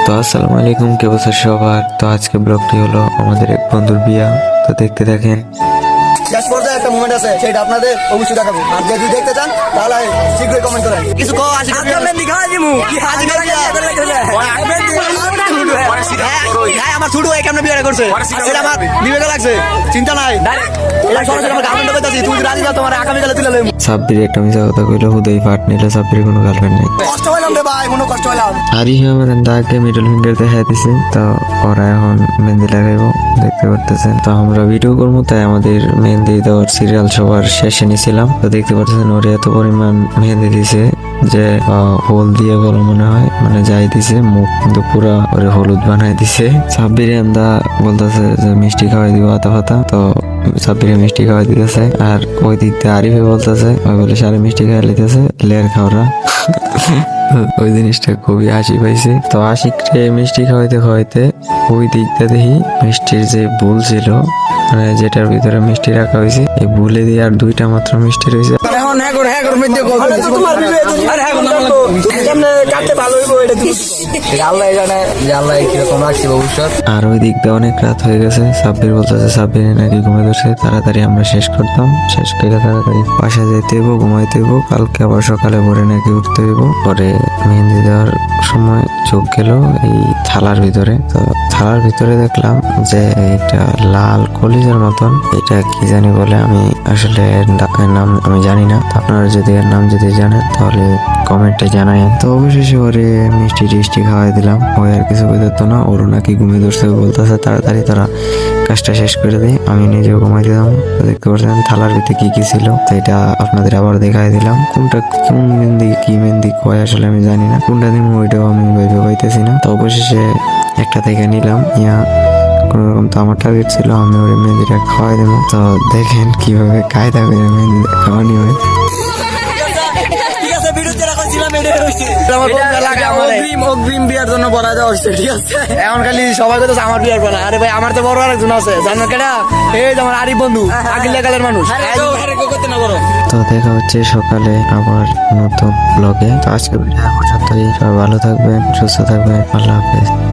তো আসসালামু আলাইকুম, কে বছর সবার। তো আজকে ব্লগটি হলো আমাদের এক বন্ধুর বিয়া। তো দেখতে দেখেন। শেষ পর্যায়ে একটা মোমেন্ট আছে, সেটা আপনাদের অবশ্যই দেখাবো। আর যদি দেখতে চান তাহলে শীঘ্রই কমেন্ট করেন। কিছু কো আজকে আমার ছোট ভাই কেমন বিয়ে করছে সেটা আমার বিবেকে লাগছে, চিন্তা নাই। সরাসরি আমার গার্লফ্রেন্ড কইতাছি, তুই যদি রাজি না তোমার আগামীকালে তুলে লইম। সাব্বির একটা মিশা কথা কইলো, হুদাই পাট নিল। সাব্বিরের কোনো গার্লফ্রেন্ড নেই। কষ্ট হইলাম রে ভাই, মনে কষ্ট হইলাম। আরিফ আমার দাকে মিডল ফিঙ্গার দেখাই দিছে। তো ওরা এখন মেহেন্দি লাগাইবো, দেখতে পারতেছেন। তো আমরা ভিডিও করবো, তাই আমাদের মেহেন্দি দেওয়ার সিরিয়াল সবার শেষে নিয়েছিলাম। তো দেখতে পারতেছেন ওরে এত পরিমাণ মেহেন্দি দিছে যে হোল দিয়ে বলো মনে হয়, মানে যাই দিছে মুখ কিন্তু পুরা ওরে হলুদ বানাই দিছে। সাব্বিরে আমরা বলতেছে যে মিষ্টি খাওয়াই দিব আতা ফাতা। তো সাব্বিরে মিষ্টি খাওয়াই দিতেছে, আর ওই দিক দিয়ে আরিফে বলতেছে, ওই বলে সারে মিষ্টি খাওয়াই লিতেছে লেয়ার খাওয়া। ওই জিনিসটা খুবই হাসি পাইছে। তো আশিককে মিষ্টি খাওয়াইতে খাওয়াইতে ওই দিকটা দেখি মিষ্টির যে ভুল ছিল, মানে যেটার ভিতরে মিষ্টি রাখা হয়েছে, এই ভুলে দিয়ে আর দুইটা মাত্র মিষ্টি রয়েছে। আর ওই দিক দিয়ে অনেক রাত হয়ে গেছে। সাব্বির বলতেছে সাব্বির নাকি ঘুমে ধরছে, তাড়াতাড়ি আমরা শেষ করতাম। শেষ করে তাড়াতাড়ি বাসা যেতে হইব, ঘুমাইতে হইব, কালকে আবার সকালে ভোরে নাকি উঠতে হইব। পরে মেহেন্দি দেওয়ার সময় চোখ গেল এই থালার ভিতরে। তো থালার ভিতরে দেখলাম যে এটা লাল কলিজার মতন, এটা কি জানি বলে, আমি আসলে এর নাম আমি জানি না। আপনারা যদি এর নাম যদি জানেন তাহলে কমেন্টে জানায়েন। তো অবশেষে ওরে মিষ্টি টিষ্টি খাওয়াই দিলাম। ওই আর কিছু বুঝতো না, ওরও নাকি ঘুমিয়ে ধরছে। বলতেছে তাড়াতাড়ি তারা কাজটা শেষ করে দিই, আমি নিজেও ঘুমাই দিলাম। দেখতে পাচ্ছেন থালার ভিতরে কি কি ছিল, তো এটা আপনাদের আবার দেখাই দিলাম। কোনটা কোন মেহেন্দি কি মেহেন্দি কয় আসলে আমি জানি না, কোনটা দিব ওইটাও আমি ভেবে পাইতেছি না। তো অবশেষে একটা থেকে নিলাম। কোনো রকম তো আমার টার্গেট ছিল আমি ওর মেহেন্দিটা খাওয়াই দেবো। তো দেখেন কিভাবে কায়দা করে মেহেন্দি খাওয়ানি হয়। অগ্রিম বিয়ার জন্য বলা দেওয়া হচ্ছে, ঠিক আছে? এখন খালি সবাই কথা আমার বিয়ার বলা। আরে ভাই আমার তো বড় আরেকজন আছে, জানো কেটা? এই আমার আরিফ বন্ধু, আগিল কালের মানুষ। তো দেখা হচ্ছে সকালে আবার নতুন ব্লগে। তো আজকে ভিডিও পর্যন্তই। সবাই ভালো থাকবেন, সুস্থ থাকবেন, আল্লাহ হাফেজ।